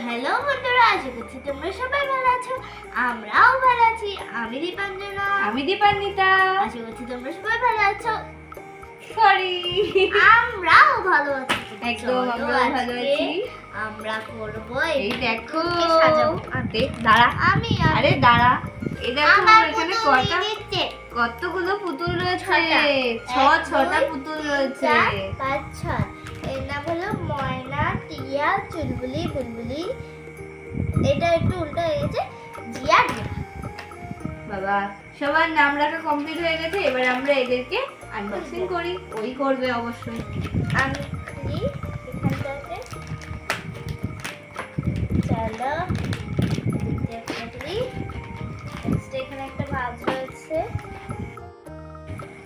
Hello বন্ধুরা, আশা করছি তোমরা সবাই ভালো আছো। আমরাও ভালো আছি। আমি দীপাঞ্জনা। আমি দীপান্বিতা। আশা করছি তোমরা সবাই ভালো আছো। সরি, আমরাও ভালো আছি। একদম আমরাও ভালো আছি। আমরা করব এই দেখো, সাজাবো। দেখ দাঁড়া, আরে দাঁড়া, এই দেখো আমার এখানে পুতুল কটা দিচ্ছে। কতগুলো পুতুল রয়েছে, ছটা। ছটা পুতুল রয়েছে। 5 6 এর নাম হলো ময়না, টিয়া, চুলবুলি, বুলবুলি। এটা একটু উল্টো হয়ে গেছে। জিয়া, জিয়া। বাবা, সবার নাম রাখা কমপ্লিট হয়ে গেছে। এবার আমরা এদেরকে আনবক্সিং করি। ওই করবে অবশ্যই। আমি খুলি এখানটাতে। চলো দেখতে খুলি। নেক্সট এখানে একটা ভাঁজ রয়েছে,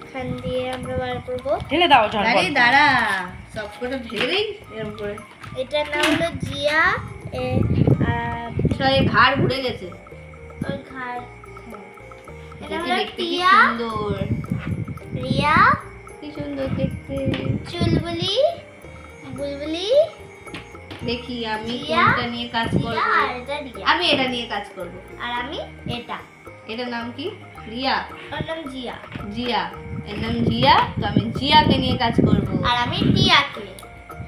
এখান দিয়ে আমরা বার করবো। ঢেলে দাও ঝটপট। আরে দাঁড়া, সবকটা ঢেলে দেই এরকম করে। এটার নাম হলো জিয়া। সবাই ঘাড় ঘুরে গেছে। ওর ঘাড়। এটা দেখতে হলো দেখতে কি টিয়া, সুন্দর, রিয়া, কি সুন্দর দেখতে। চুলবুলি, বুলবুলি, দেখি আমি জিয়া, কোনটা নিয়ে কাজ করব। জিয়া, আর এটা রিয়া। আমি এটা নিয়ে কাজ করব। আর আমি এটা। এটার নাম কি? রিয়া। ওর নাম জিয়া। জিয়া, এর নাম জিয়া। তো আমি জিয়াকে নিয়ে কাজ করব। আর আমি টিয়াকে।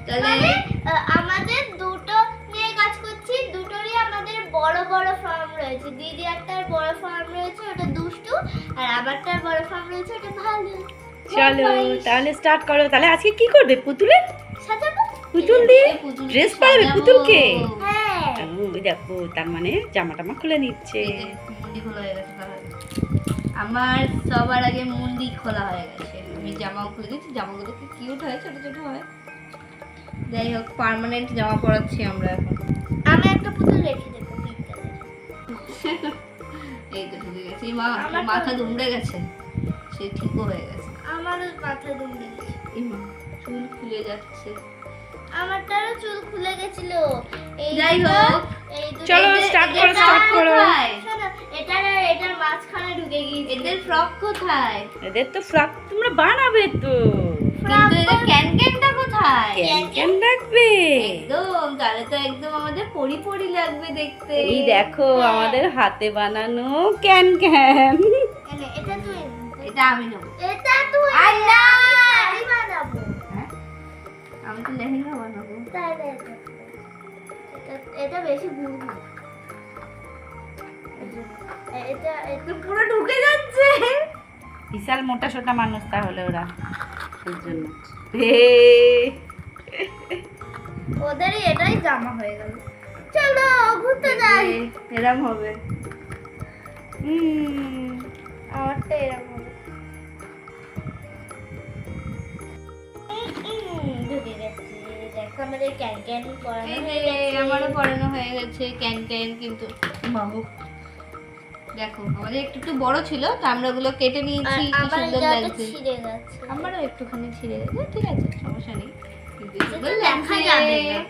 তাহলে মানে আমাদের দুটো নিয়ে কাজ করছি। দুটোরই আমাদের বড় বড় ফর্ম রয়েছে। দিদি একটার বড় ফর্ম রয়েছে, ওটা দুষ্টু। আর আমারটার বড় ফর্ম রয়েছে, ওটা ভালো। চলো তাহলে স্টার্ট করো। তাহলে আজকে কি করবে? পুতুলের সাজাবো। পুতুল দিয়ে পুতুলকে ড্রেস পরাবে সাজাবো। পুতুলকে? হ্যাঁ। ওই দেখো, তার মানে জামা টামা খুলে নিচ্ছে। এই যে মুন্ডি খোলা হয়ে গেছে তাহলে। আমার সবার আগে মুন্ডি খোলা হয়ে গেছে। আমি জামাও খুলে দিচ্ছি। জামাগুলো কি কিউট হয়, ছোট ছোট হয়। যাই হোক, পার্মানেন্ট জামা পরাচ্ছি আমরা এখন। আমি একটা পুতুল রেখে দেবো পিঙ্ক কালার। এই তো ঢুকে গেছে। এই মা, আমার তো- মাথা দুমড়ে গেছে, সে ঠিকও হয়ে গেছে। আমারও মাথা দুমড়ে গেছে। এই মা, চুল খুলে যাচ্ছে। আমারটারও চুল খুলে গেছিল। এই যাই দুটো- হোক, এই দুটো- চলো, এদের- start এদের করো, start ফ্রক করো। কোথায়? শোনো, এটার আর এটার মাঝখানে ঢুকে গিয়েছে। এদের ফ্রক কোথায়? এদের তো ফ্রক তোমরা বানাবে তো, কিন্তু এদের ক্যানক্যানটা কোথায়? কেন কেন রাখবে? একদম, তাহলে তো একদম আমাদের পরি পরি লাগবে দেখতে। এই দেখো আমাদের হাতে বানানো ক্যান ক্যান। এটা তুই, এটা আমি নেবো। এটা তুই। আর না। শাড়ি বানাবো। হ্যাঁ, আমি তো লেহেঙ্গা বানাবো। তাহলে এটা বেশি ভুল না। এটা তো পুরো ঢুকে যাচ্ছে। বিশাল মোটা সোটা মানুষ তাহলে ওরা, ওর জন্য। ওদেরই এটাই জামা হয়ে গেল। চলো ঘুরতে যাই। এরম হবে। আমারটা এরকম হবে। ঢুকে গেছে। দেখো আমাদের ক্যান ক্যান করানো এই হয়ে যে গেছে। আমারও পড়ানো হয়ে গেছে ক্যান ক্যান, কিন্তু বাবু দেখো আমাদের একটু একটু বড় ছিল, তো আমরা ওগুলো কেটে নিয়েছি। আর কি আমার সুন্দর এটা লাগছে। ছিঁড়ে গেছে। আমারও একটুখানি ছিঁড়ে গেছে, ঠিক আছে, সমস্যা নেই। কিন্তু সেটা সুন্দর দেখা লাগছে। যাবে না।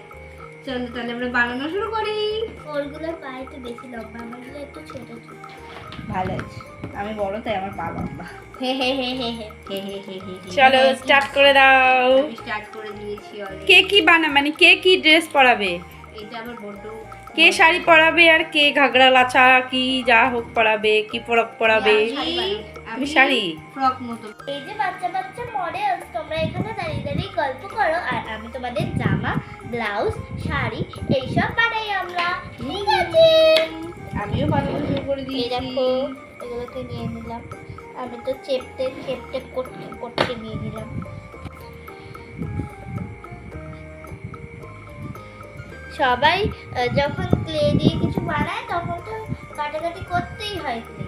চলো তাহলে আমরা বানানো শুরু করি। ওরগুলোর পা একটু বেশি লম্বা, আমারগুলো একটু ছোট ছোট। ভালো আছে, আমি বড় তাই আমার পা লম্বা। হে হে হে হে হে। হে হে হে হে হে। চলো স্টার্ট করে দাও। আমি স্টার্ট করে দিয়েছি অলরেডি। কে কি মানে কে কি ড্রেস পরাবে? এটা আবার বড়। কে শাড়ি পরাবে আর কে ঘাগরা লাচা কি যা হোক পরাবে? কি পরাবে? আমি শাড়ি? ফ্রক মতো। এই যে বাচ্চা বাচ্চা মডেলস, তোমরা এখানে দাঁড়িয়ে দাঁড়িয়ে গল্প করো আর আমি তোমাদের জামা, ব্লাউজ, শাড়ি এইসব বানাই আমরা। ঠিক আছে? আমিও বানানো শুরু করে এই দিয়েছি। দেখো, এগুলোকে নিয়ে নিলাম। আমি তো চেপতে চেপতে করতে করতে নিয়ে নিলাম। সবাই যখন ক্লে দিয়ে কিছু বানায় তখন তো কাটাকাটি করতেই হয় ক্লে।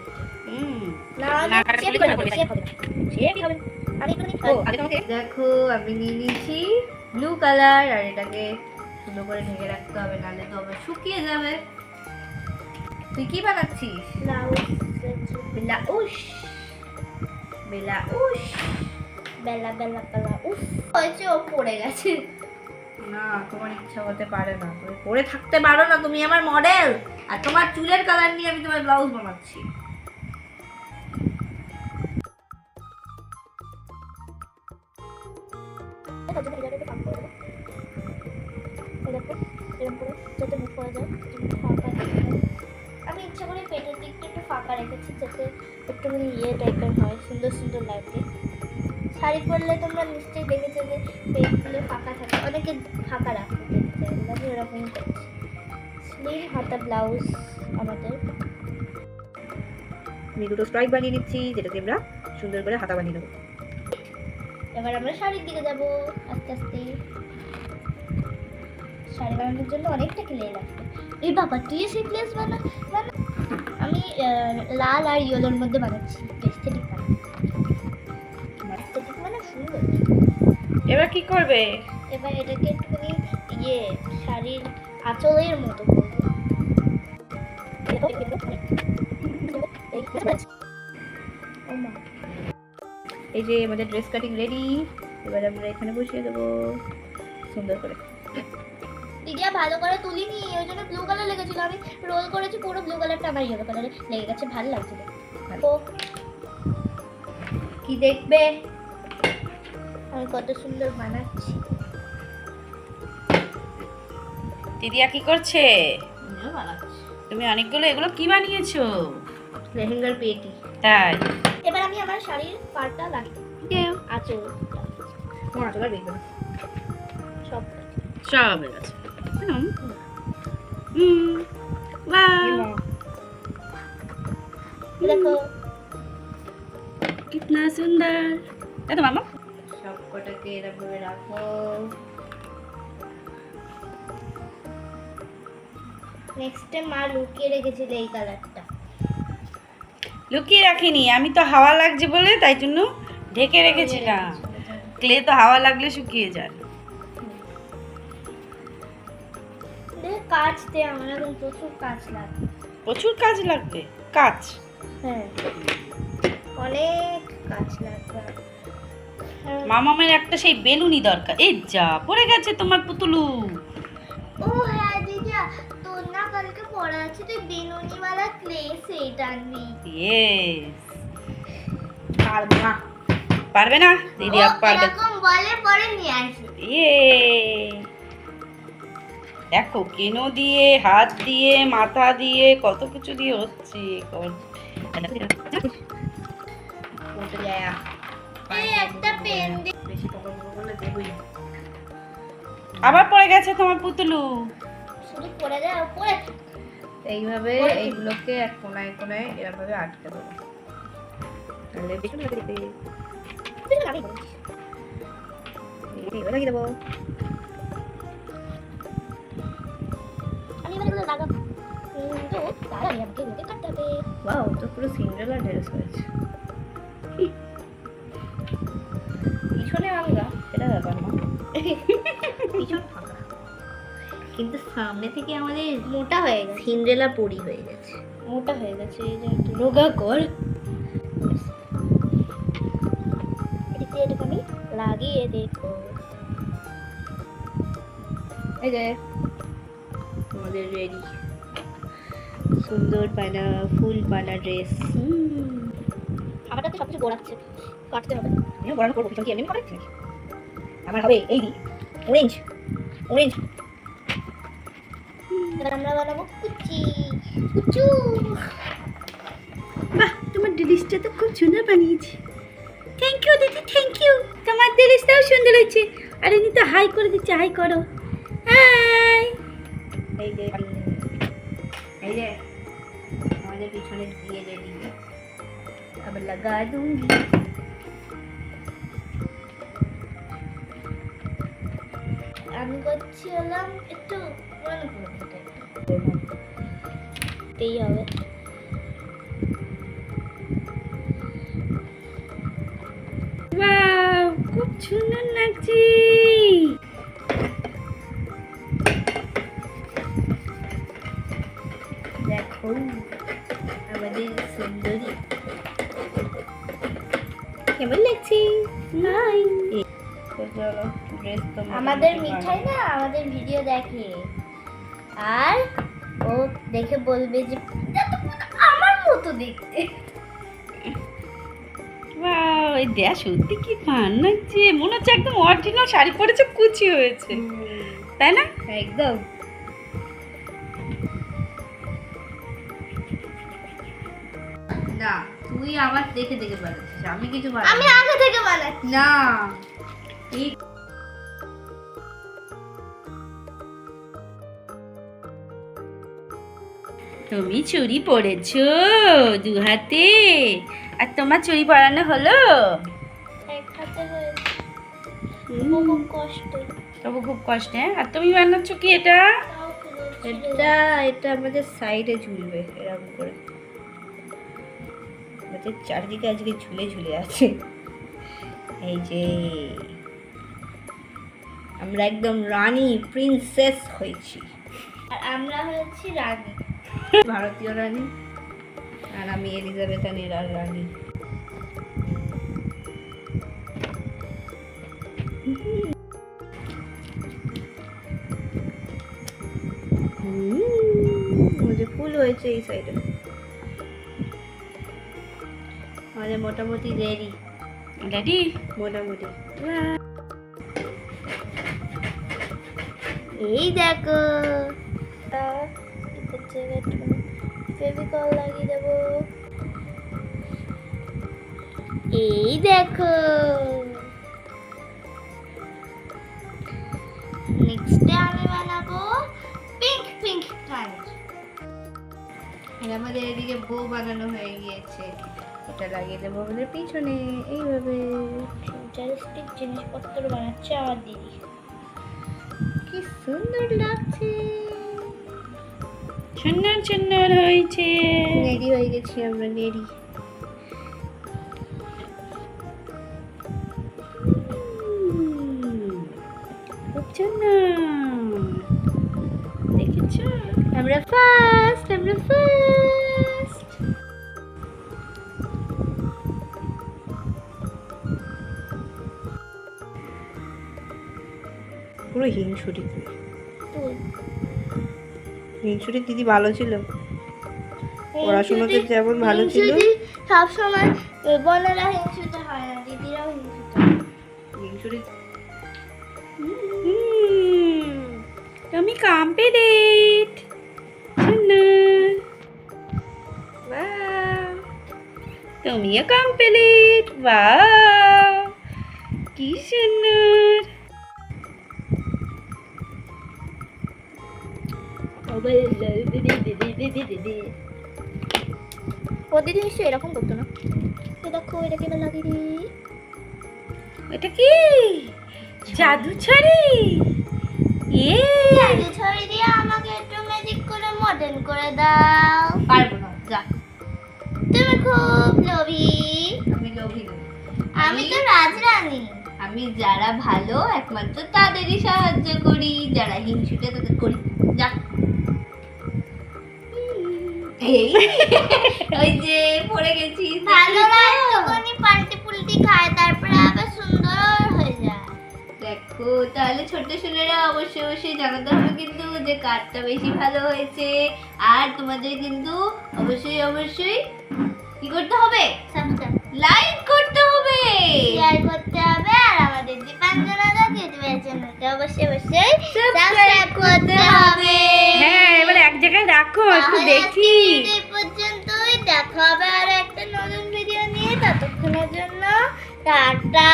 না না কাটাকাটি shape করলে shape হবে না। Shape হবে না। আমি একটুখানি দেখো আমি নিয়ে নিয়েছি ব্লু কালার, আর এটাকে সুন্দর করে ঢেকে রাখতে হবে, নাহলে তো আবার শুকিয়ে যাবে। তুই কি বানাচ্ছিস? Blouse, blouse. ব্লাউজ। বেলা বেলা বেলা। উফ, হয়েছে, ও পড়ে গেছে। না, তোমার ইচ্ছা হতে পারে না, তুমি পরে থাকতে পারো না, তুমি আমার মডেল। আর তোমার চুলের কালার নিয়ে আমি তোমার ব্লাউজ বানাচ্ছি। এরকম করে যাতে মুখ করে যায়, ফাঁকা থাকে। আমি ইচ্ছা করে পেটের দিকটা একটু ফাঁকা রেখেছি যাতে একটুখানি টাইপের হয়, সুন্দর সুন্দর লাগবে। শাড়ি পরলে তোমরা নিশ্চয়ই দেখেছো যে পেটগুলো ফাঁকা থাকে, অনেকে ফাঁকা রাখতে চাই, আমি ওরকমই করছি। স্লিম হাতা ব্লাউজ আমাদের। আমি দুটো স্ট্রাইপ বানিয়ে নিচ্ছি, যেটাতে আমরা সুন্দর করে হাতা বানিয়ে নেবো। এবার আমরা শাড়ির দিকে যাব আস্তে আস্তে। শাড়ি বানানোর জন্য অনেকটা ক্লে লাগবে। এই বাবা তুই সিকলেস বানা। আমি লাল আর ইয়েলোর মধ্যে বানাচ্ছি, এস্থেটিক এস্থেটিক মানে সুন্দর। এবার কি করবে? এবার এটাকে একটুখানি শাড়ির আঁচলের মতো করবো। এই যে আমাদের ড্রেস কাটিং রেডি। এবার আমরা এখানে বসিয়ে দেবো সুন্দর করে। দিদিয়া ভালো করে তুলিনি, ওই জন্য ব্লু কালার লেগেছিল। আমি রোল করেছি, পুরো ব্লু কালারটা আমার ইয়েলো কালারে লেগে গেছে, ভালো লাগছে। ও কি দেখবে? আমি কত সুন্দর বানাচ্ছি। দিদিয়া কি করছে? আমিও বানাচ্ছি। তুমি অনেকগুলো এগুলো কি বানিয়েছো? লেহেঙ্গার পেটি। তাই? এবার আমি আমার শাড়ির পাড়টা লাগিয়ে আঁচল তোমার আঁচল আর দেখবে না, সব সব হয়ে গেছে। वाह দেখো कितना सुंदर। है तो मामा সব কটাকে এরকমভাবে রাখো। নেক্সটে মা লুকিয়ে রেখেছিল এই কালারটা। লুকিয়ে রাখিনি, আমি তো হাওয়া লাগছে বলে তাই জন্য ঢেকে রেখেছিলাম। ক্লে তো হাওয়া লাগলে শুকিয়ে যায়। কাচতে আমার এখন প্রচুর কাজ লাগবে। প্রচুর কাজ লাগবে। কাজ? হ্যাঁ, অনেক কাজ লাগবে। মামামের একটা সেই বেলুনি দরকার। এই যা পড়ে গেছে তোমার পুতুলু। ও হ্যাঁ দিদা, তোর না কালকে পড়া আছে, তুই বেলুনিওয়ালা ক্লে সেট আনবি। ইয়েস। পারবো না। পারবে না? দিদি ও আপ পারবে। এরকম বলে পরে নিয়ে আসি। ইয়ে দেখো কেনো দিয়ে, হাত দিয়ে, মাথা দিয়ে, কত কিছু দিয়ে হচ্ছে। উঠে যায়। এই একটা পেন দে। বেশি পকড় করলে দেবই। আবার পড়ে গেছে তোমার পুতুলু। শুধু পড়ে যায় পড়ে। এইভাবে এইগুলোকে এক কোনায় কোনায় এরকমভাবে আটকে দেবো। তাহলে বেশি লাগে দিতে। আমি এবার লাগিয়ে দেবো। এবার এগুলো লাগাবো। কিন্তু তার আগে আমাকে রুটি কাটতে হবে। ওয়াও, তো পুরো সিন্ড্রেলা ড্রেস হয়েছে। পিছনে আলগা, সেটা ব্যাপার না। পিছন ফাঁকা, কিন্তু সামনে থেকে আমাদের মোটা হয়ে গেছে, সিন্ড্রেলা পরি হয়ে গেছে। মোটা হয়ে গেছে। এই যে একটু রোগা কর। এদিকে এটাকে আমি লাগিয়ে দেখো। এই যে আমাদের রেডি সুন্দর পানা ফুল পানা ড্রেস। আমারটাতে সব কিছু গোড়াচ্ছে, কাটতে হবে। আমিও বড় করবো, পিছন কি এমনি করে? আমার হবে এই দি অরেঞ্জ অরেঞ্জ। এবার আমরা বানাবো কুচি কুচু। বাহ, তোমার ড্রেসটা তো খুব সুন্দর বানিয়েছি। থ্যাংক ইউ দিদি, থ্যাংক ইউ। তোমার ড্রেসটাও সুন্দর হয়েছে। আর এমনি তো হাই করে দিচ্ছে, হাই করো। হাই। এই যে এই যে আমাদের পিছনে দিয়ে রেডি। अब लगा दूंगी। আমি করছি হলাম একটু তেই হবে। ওয়াও, খুব সুন্দর লাগছে। দেখো আমাদের সুন্দরী কেমন লাগছে? নাই চলো ড্রেস তো আমাদের মিঠাই না আমাদের ভিডিও দেখে, আর ও দেখে বলবে যে "এটা তো পুরো আমার মতো দেখতে"। ওয়াও, এই দেয়া সত্যি কি ফান লাগছে। মনে হচ্ছে একদম অরিজিনাল শাড়ি পরেছে, কুচি হয়েছে, তাই না? একদম তুই আমার দেখে দেখে বানাচ্ছিস, আমি কিছু আমি বানাই আগে থেকে বানাচ্ছি। না। এই তুমি চুড়ি পরেছো 2 হাতে, আর তোমার চুড়ি পরানো হলো? এক হাতে হয়েছে, হুম, খুব কষ্ট। তবু খুব কষ্ট। হ্যাঁ, আর তুমি বানাচ্ছ কি এটা? তাও খুলে এটা এটা আমাদের সাইডে ঝুলবে এরকম করে, আমাদের চারদিকে আজকে ঝুলে ঝুলে আছে। এই যে আমরা একদম রানী প্রিন্সেস হয়েছি, আর আমরা হয়েছি রানী। ভারতীয় রানী, আর আমি এলিজাবেথানের আর রানী। আমাদের ফুল হয়েছে এই সাইডে, আমাদের মোটামুটি রেডি, রেডি? মোটামুটি। এই দেখো, ফেভিকল লাগিয়ে দেবো। এই দেখো, নেক্সটে আমি বানাবো পিঙ্ক পিঙ্ক কালার। আর আমাদের এদিকে বউ বানানো হয়ে গিয়েছে, এটা লাগিয়ে দেবো আমাদের পিছনে এইভাবে। ইন্টারেস্টিং জিনিসপত্র বানাচ্ছে আমার দিদি। কি সুন্দর লাগছে, সুন্দর সুন্দর হয়েছে। রেডি হয়ে গেছি আমরা, রেডি। খুব সুন্দর, দেখেছো? আমরা ফার্স্ট, আমরা ফার্স্ট। পুরো হিংসুটি তুই, তুই হিংসুটি দিদি ভালো ছিল, পড়াশোনাতে যেমন ভালো ছিল। সব সময় বোনেরা হিংসুতে হয় না, দিদিরাও হিংসুতে হয়। হিংসুটি তুমি কমপ্লিট। সুন্দর, তুমিও কমপ্লিট। বাহ, কি সুন্দর। ও দিদি নিশ্চয়ই এরকম করতো না। এ দেখো, এটাকে এবার লাগিয়ে দিই। এটা কি জাদু ছড়ি? জাদু ছড়ি দিয়ে আমাকে একটু ম্যাজিক করে মডার্ন করে দাও। পারবো না, যা। তুমি খুব লোভী। আমি লোভী নই, আমি তো রাজরানী। আমি যারা ভালো একমাত্র তাদেরই সাহায্য করি, যারা হিংসুটে তাদের করি। যা। এই ওই যে পড়ে গেছি, ভালোরা একটুখানি পাল্টি পুল্টি খায়, তারপরে আবার সুন্দর হয়ে যায়। দেখো, তাহলে ছোট্ট সোনারা অবশ্যই অবশ্যই জানাতে হবে কিন্তু যে কারটা বেশি ভালো হয়েছে। আর তোমাদের কিন্তু অবশ্যই অবশ্যই কি করতে হবে? সাবস্ক্রাইব, লাইক করতে হবে, শেয়ার করতে হবে, আর আমাদের দীপাঞ্জনা ইউটিউবের চ্যানেলকে অবশ্যই অবশ্যই সাবস্ক্রাইব করতে হবে। হ্যাঁ, এবার এক জায়গায় রাখো, একটু তাহলে দেখি। আজকের ভিডিও এই পর্যন্তই, দেখা হবে আর একটা নতুন ভিডিও নিয়ে। ততক্ষণের জন্য টাটা।